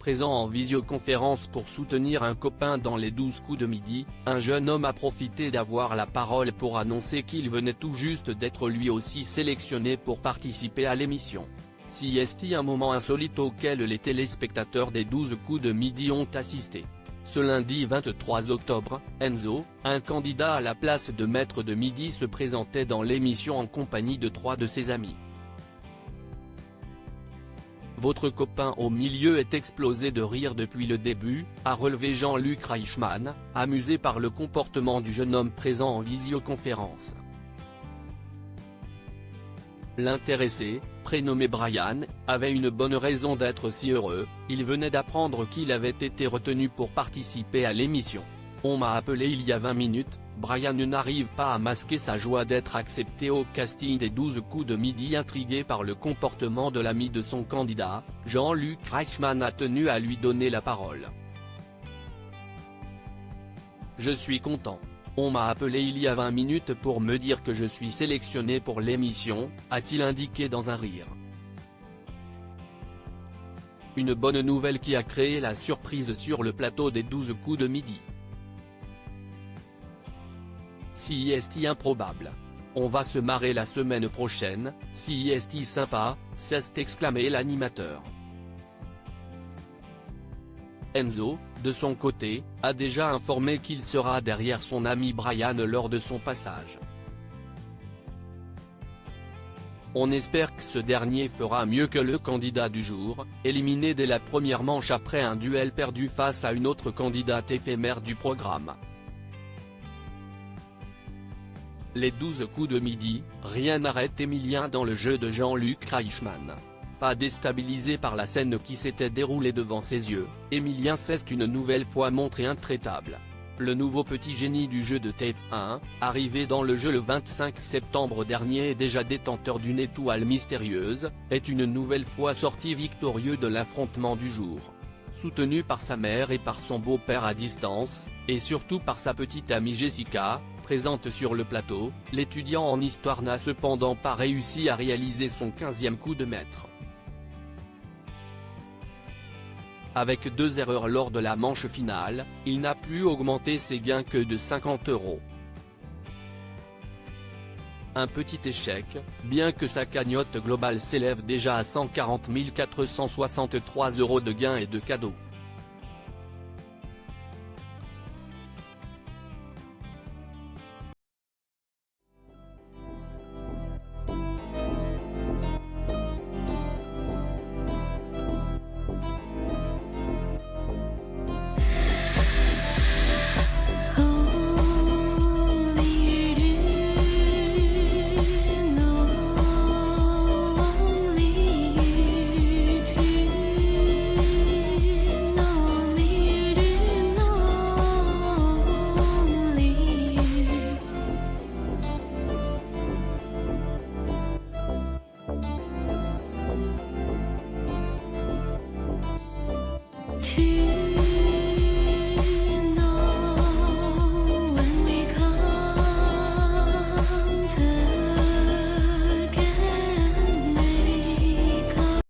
présent en visioconférence pour soutenir un copain dans les 12 coups de midi, un jeune homme a profité d'avoir la parole pour annoncer qu'il venait tout juste d'être lui aussi sélectionné pour participer à l'émission. CST, un moment insolite auquel les téléspectateurs des 12 coups de midi ont assisté. Ce lundi 23 octobre, Enzo, un candidat à la place de maître de midi, se présentait dans l'émission en compagnie de 3 de ses amis. Votre copain au milieu est explosé de rire depuis le début, a relevé Jean-Luc Reichmann, amusé par le comportement du jeune homme présent en visioconférence. L'intéressé, prénommé Brian, avait une bonne raison d'être si heureux, il venait d'apprendre qu'il avait été retenu pour participer à l'émission. On m'a appelé il y a 20 minutes, Brian n'arrive pas à masquer sa joie d'être accepté au casting des 12 coups de midi. Intrigué par le comportement de l'ami de son candidat, Jean-Luc Reichmann a tenu à lui donner la parole. Je suis content. On m'a appelé il y a 20 minutes pour me dire que je suis sélectionné pour l'émission, a-t-il indiqué dans un rire. Une bonne nouvelle qui a créé la surprise sur le plateau des 12 coups de midi. CST improbable. On va se marrer la semaine prochaine, CST sympa, s'est exclamé l'animateur. Enzo, de son côté, a déjà informé qu'il sera derrière son ami Brian lors de son passage. On espère que ce dernier fera mieux que le candidat du jour, éliminé dès la première manche après un duel perdu face à une autre candidate éphémère du programme. Les 12 coups de midi, rien n'arrête Emilien dans le jeu de Jean-Luc Reichmann. Pas déstabilisé par la scène qui s'était déroulée devant ses yeux, Emilien s'est une nouvelle fois montré intraitable. Le nouveau petit génie du jeu de TF1, arrivé dans le jeu le 25 septembre dernier et déjà détenteur d'une étoile mystérieuse, est une nouvelle fois sorti victorieux de l'affrontement du jour. Soutenu par sa mère et par son beau-père à distance, et surtout par sa petite amie Jessica, présente sur le plateau, l'étudiant en histoire n'a cependant pas réussi à réaliser son 15e coup de maître. Avec 2 erreurs lors de la manche finale, il n'a pu augmenter ses gains que de 50 €. Un petit échec, bien que sa cagnotte globale s'élève déjà à 140 463 € de gains et de cadeaux.